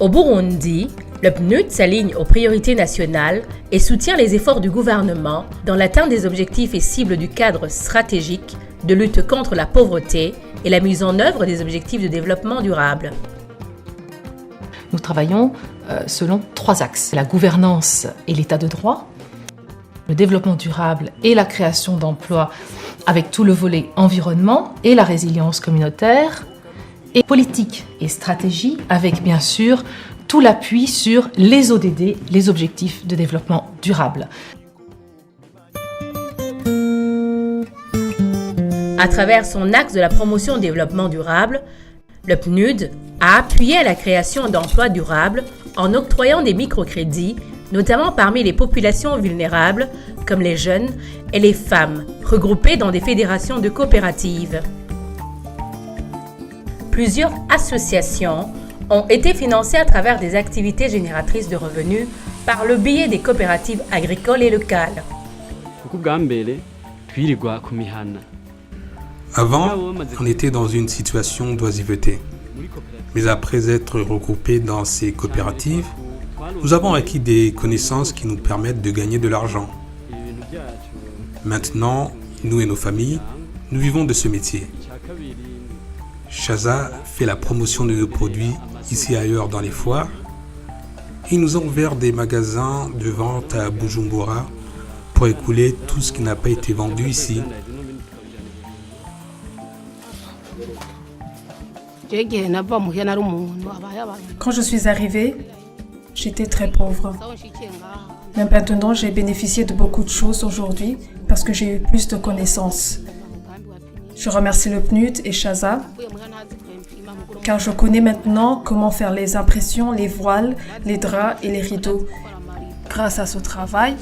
Au Burundi, le PNUD s'aligne aux priorités nationales et soutient les efforts du gouvernement dans l'atteinte des objectifs et cibles du cadre stratégique de lutte contre la pauvreté et la mise en œuvre des objectifs de développement durable. Nous travaillons selon 3 axes: la gouvernance et l'état de droit, le développement durable et la création d'emplois avec tout le volet environnement et la résilience communautaire, et politique et stratégie avec bien sûr tout l'appui sur les ODD, les objectifs de développement durable. À travers son axe de la promotion du développement durable, le PNUD a appuyé à la création d'emplois durables en octroyant des microcrédits, notamment parmi les populations vulnérables, comme les jeunes et les femmes, regroupées dans des fédérations de coopératives. Plusieurs associations ont été financées à travers des activités génératrices de revenus par le biais des coopératives agricoles et locales. Avant, on était dans une situation d'oisiveté. Mais après être regroupés dans ces coopératives, nous avons acquis des connaissances qui nous permettent de gagner de l'argent. Maintenant, nous et nos familles, nous vivons de ce métier. Chaza fait la promotion de nos produits ici et ailleurs dans les foires. Ils nous ont ouvert des magasins de vente à Bujumbura pour écouler tout ce qui n'a pas été vendu ici. Quand je suis arrivée, j'étais très pauvre. Mais maintenant, j'ai bénéficié de beaucoup de choses aujourd'hui parce que j'ai eu plus de connaissances. Je remercie le PNUD et Chaza car je connais maintenant comment faire les impressions, les voiles, les draps et les rideaux. Grâce à ce travail,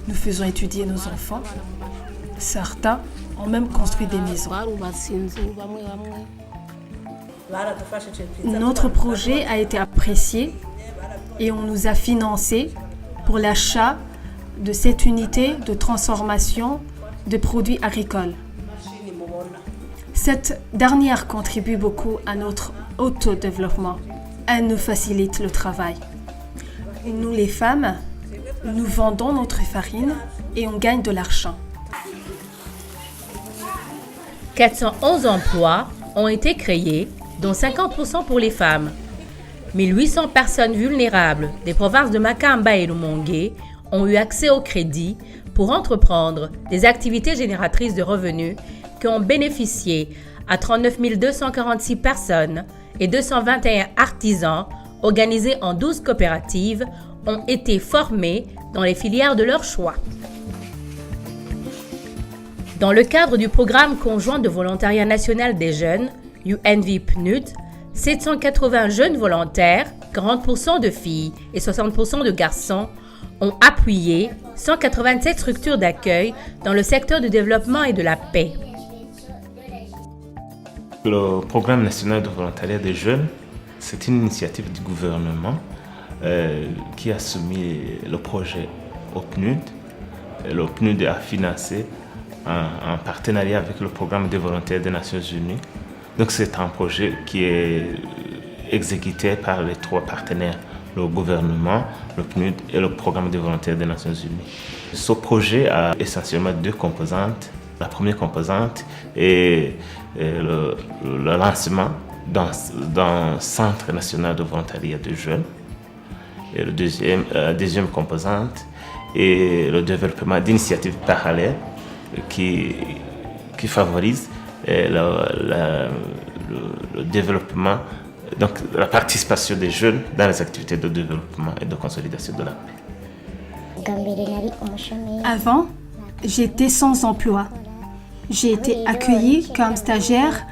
nous faisons étudier nos enfants. Certains ont même construit des maisons. Notre projet a été apprécié et on nous a financé pour l'achat de cette unité de transformation de produits agricoles. Cette dernière contribue beaucoup à notre autodéveloppement. Elle nous facilite le travail. Nous, les femmes, nous vendons notre farine et on gagne de l'argent. 411 emplois ont été créés, dont 50% pour les femmes. 1800 personnes vulnérables des provinces de Makamba et Rumonge ont eu accès au crédit pour entreprendre des activités génératrices de revenus qui ont bénéficié à 39 246 personnes et 221 artisans organisés en 12 coopératives ont été formés dans les filières de leur choix. Dans le cadre du programme conjoint de volontariat national des jeunes, UNV-PNUD, 780 jeunes volontaires, 40% de filles et 60% de garçons, ont appuyé 187 structures d'accueil dans le secteur du développement et de la paix. Le programme national de volontariat des jeunes, c'est une initiative du gouvernement qui a soumis le projet au PNUD. Le PNUD a financé en partenariat avec le programme des volontaires des Nations Unies. Donc c'est un projet qui est exécuté par les 3 partenaires, le gouvernement, le PNUD et le programme des volontaires des Nations Unies. Ce projet a essentiellement 2 composantes. La première composante est le lancement d'un centre national de volontariat de jeunes. Et la deuxième composante est le développement d'initiatives parallèles qui favorisent le développement, donc la participation des jeunes dans les activités de développement et de consolidation de la paix. Avant, j'étais sans emploi. J'ai été accueillie comme stagiaire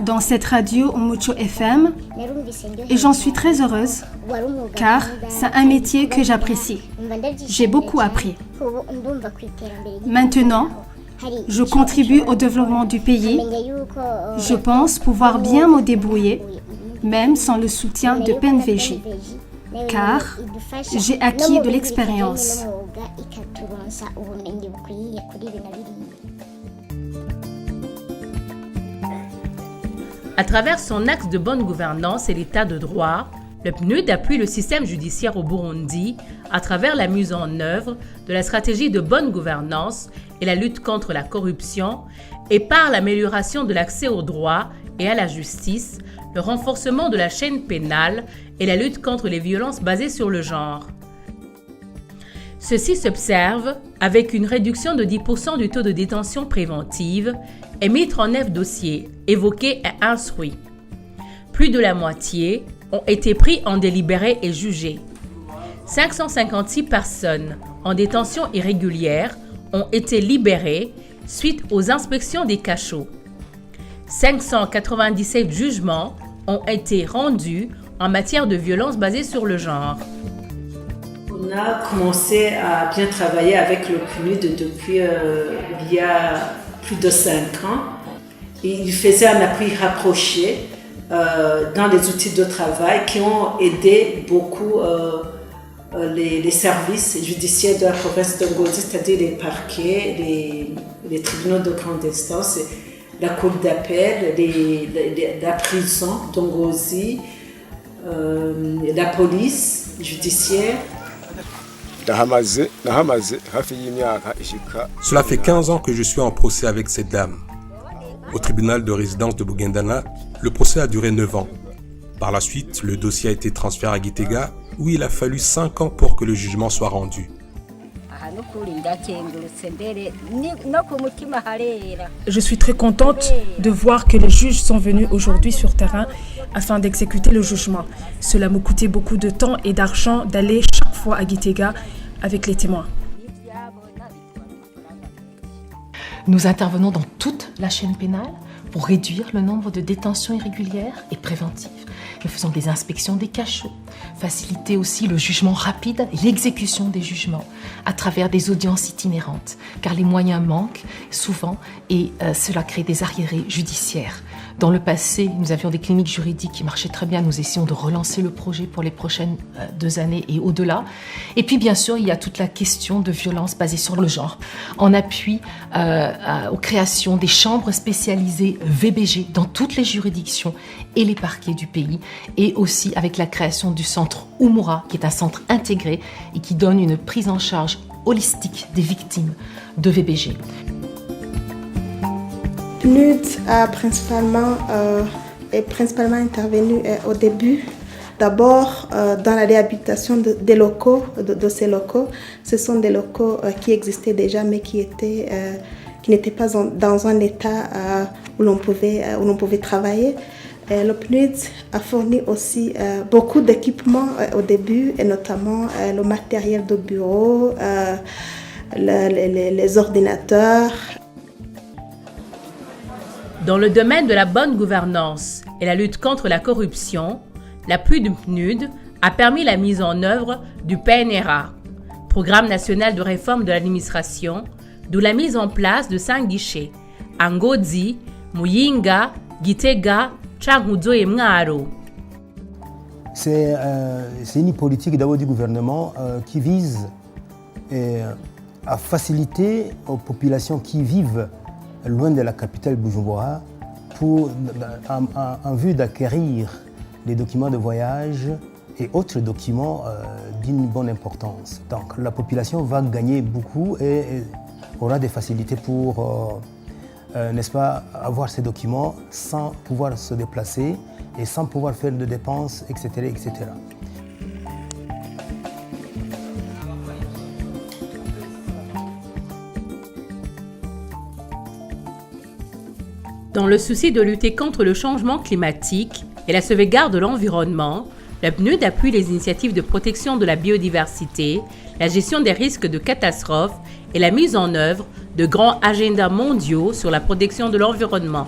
dans cette radio Umuco FM et j'en suis très heureuse car c'est un métier que j'apprécie. J'ai beaucoup appris. Maintenant, je contribue au développement du pays. Je pense pouvoir bien me débrouiller, même sans le soutien de PNVJ, car j'ai acquis de l'expérience. À travers son axe de bonne gouvernance et l'état de droit, Le PNUD appuie le système judiciaire au Burundi à travers la mise en œuvre de la stratégie de bonne gouvernance et la lutte contre la corruption et par l'amélioration de l'accès aux droits et à la justice, le renforcement de la chaîne pénale et la lutte contre les violences basées sur le genre. Ceci s'observe avec une réduction de 10% du taux de détention préventive et 1039 dossiers évoqués et instruits. Plus de la moitié ont été pris en délibéré et jugés. 556 personnes en détention irrégulière ont été libérées suite aux inspections des cachots. 597 jugements ont été rendus en matière de violence basée sur le genre. On a commencé à bien travailler avec le PNUD depuis il y a plus de 5 ans. Il faisait un appui rapproché dans les outils de travail qui ont aidé beaucoup les services judiciaires de la province de Ngozi, c'est-à-dire les parquets, les tribunaux de grande instance, la cour d'appel, la prison de Ngozi, la police judiciaire. Cela fait 15 ans que je suis en procès avec cette dame. Au tribunal de résidence de Bugendana, le procès a duré 9 ans. Par la suite, le dossier a été transféré à Gitega, où il a fallu 5 ans pour que le jugement soit rendu. Je suis très contente de voir que les juges sont venus aujourd'hui sur terrain afin d'exécuter le jugement. Cela me coûtait beaucoup de temps et d'argent d'aller chaque fois à Gitega avec les témoins. Nous intervenons dans toute la chaîne pénale pour réduire le nombre de détentions irrégulières et préventives. Nous faisons des inspections des cachots, faciliter aussi le jugement rapide et l'exécution des jugements à travers des audiences itinérantes, car les moyens manquent souvent et cela crée des arriérés judiciaires. Dans le passé, nous avions des cliniques juridiques qui marchaient très bien. Nous essayons de relancer le projet pour les prochaines 2 années et au-delà. Et puis, bien sûr, il y a toute la question de violence basée sur le genre. En appui aux créations des chambres spécialisées VBG dans toutes les juridictions et les parquets du pays. Et aussi avec la création du centre Umura, qui est un centre intégré et qui donne une prise en charge holistique des victimes de VBG. PNUD a principalement intervenu au début, d'abord dans la réhabilitation des locaux, de ces locaux. Ce sont des locaux qui existaient déjà mais qui n'étaient pas dans un état où l'on pouvait travailler. Le PNUD a fourni aussi beaucoup d'équipements au début, et notamment le matériel de bureau, les ordinateurs. Dans le domaine de la bonne gouvernance et la lutte contre la corruption, l'appui du PNUD a permis la mise en œuvre du PNRA, Programme national de réforme de l'administration, d'où la mise en place de 5 guichets à Ngozi, Muyinga, Gitega, Cankuzo et Mwaro. C'est une politique d'abord du gouvernement qui vise à faciliter aux populations qui vivent loin de la capitale Bujumbura en vue d'acquérir les documents de voyage et autres documents d'une bonne importance. Donc la population va gagner beaucoup et aura des facilités pour n'est-ce pas, avoir ces documents sans pouvoir se déplacer et sans pouvoir faire de dépenses, etc. etc. Dans le souci de lutter contre le changement climatique et la sauvegarde de l'environnement, le PNUD appuie les initiatives de protection de la biodiversité, la gestion des risques de catastrophes et la mise en œuvre de grands agendas mondiaux sur la protection de l'environnement.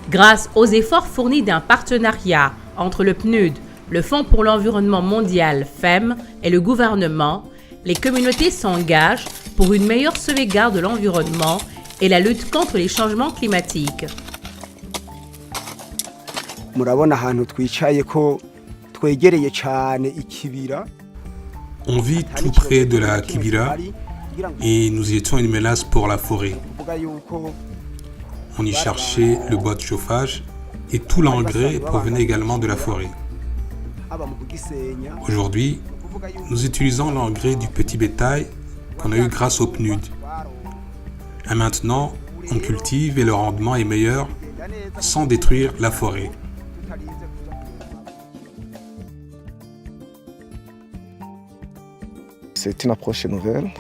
Grâce aux efforts fournis d'un partenariat entre le PNUD, le Fonds pour l'environnement mondial FEM et le gouvernement, les communautés s'engagent pour une meilleure sauvegarde de l'environnement et la lutte contre les changements climatiques. On vit tout près de la Kibira et nous y étions une menace pour la forêt. On y cherchait le bois de chauffage et tout l'engrais provenait également de la forêt. Aujourd'hui, nous utilisons l'engrais du petit bétail qu'on a eu grâce au PNUD. Et maintenant, on cultive et le rendement est meilleur sans détruire la forêt. C'est une approche nouvelle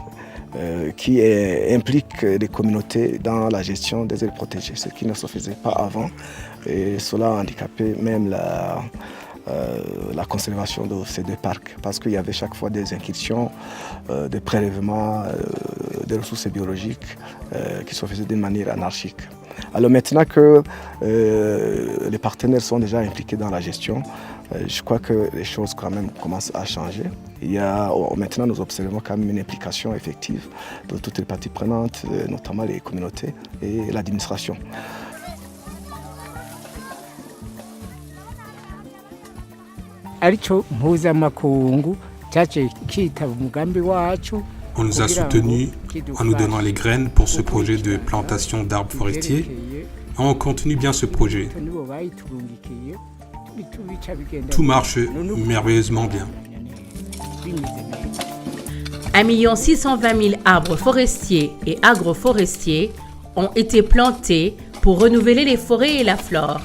qui implique les communautés dans la gestion des aires protégées, ce qui ne se faisait pas avant. Et cela a handicapé même la conservation de ces deux parcs, parce qu'il y avait chaque fois des incursions, des prélèvements, des ressources biologiques qui se faisaient d'une manière anarchique. Alors maintenant que les partenaires sont déjà impliqués dans la gestion, je crois que les choses quand même commencent à changer. Maintenant, nous observons quand même une implication effective de toutes les parties prenantes, notamment les communautés et l'administration. On nous a soutenus en nous donnant les graines pour ce projet de plantation d'arbres forestiers et on continue bien ce projet. Tout marche merveilleusement bien. 1 620 000 arbres forestiers et agroforestiers ont été plantés pour renouveler les forêts et la flore.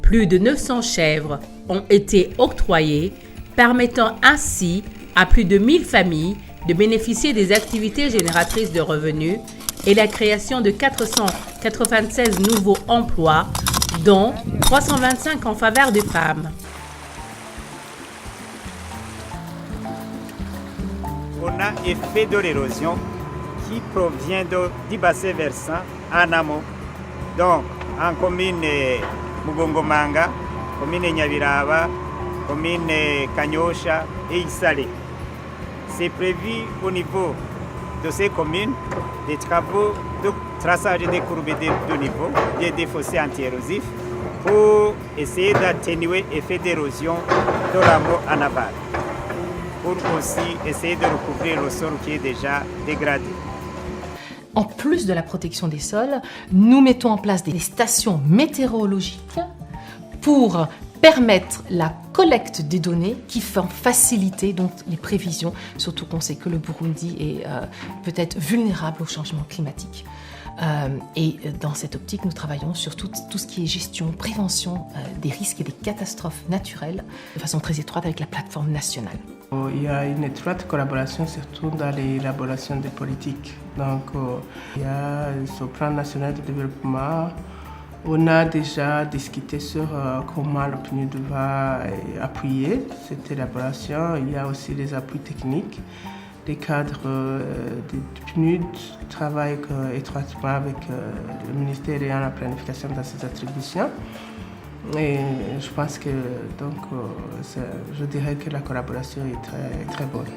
Plus de 900 chèvres ont été octroyées, permettant ainsi à plus de 1000 familles de bénéficier des activités génératrices de revenus et la création de 496 nouveaux emplois, dont 325 en faveur des femmes. On a effet de l'érosion qui provient du bassin versant en amont. Donc, en commune Mugongomanga, commune Nyabiraba, commune Kanyosha et Isale. C'est prévu au niveau de ces communes des travaux de traçage des courbes de niveau, des fossés anti-érosifs pour essayer d'atténuer l'effet d'érosion de l'amont en aval, pour aussi essayer de recouvrir le sol qui est déjà dégradé. En plus de la protection des sols, nous mettons en place des stations météorologiques pour permettre la collecte des données qui vont faciliter donc les prévisions, surtout qu'on sait que le Burundi est peut-être vulnérable au changement climatique. Et dans cette optique, nous travaillons sur tout ce qui est gestion, prévention des risques et des catastrophes naturelles de façon très étroite avec la plateforme nationale. Il y a une étroite collaboration surtout dans l'élaboration des politiques. Donc il y a ce plan national de développement. On a déjà discuté sur comment le PNUD va appuyer cette élaboration. Il y a aussi des appuis techniques. Les cadres du PNUD travaillent étroitement avec le ministère et la planification dans ses attributions. Et je pense que donc, je dirais que la collaboration est très bonne.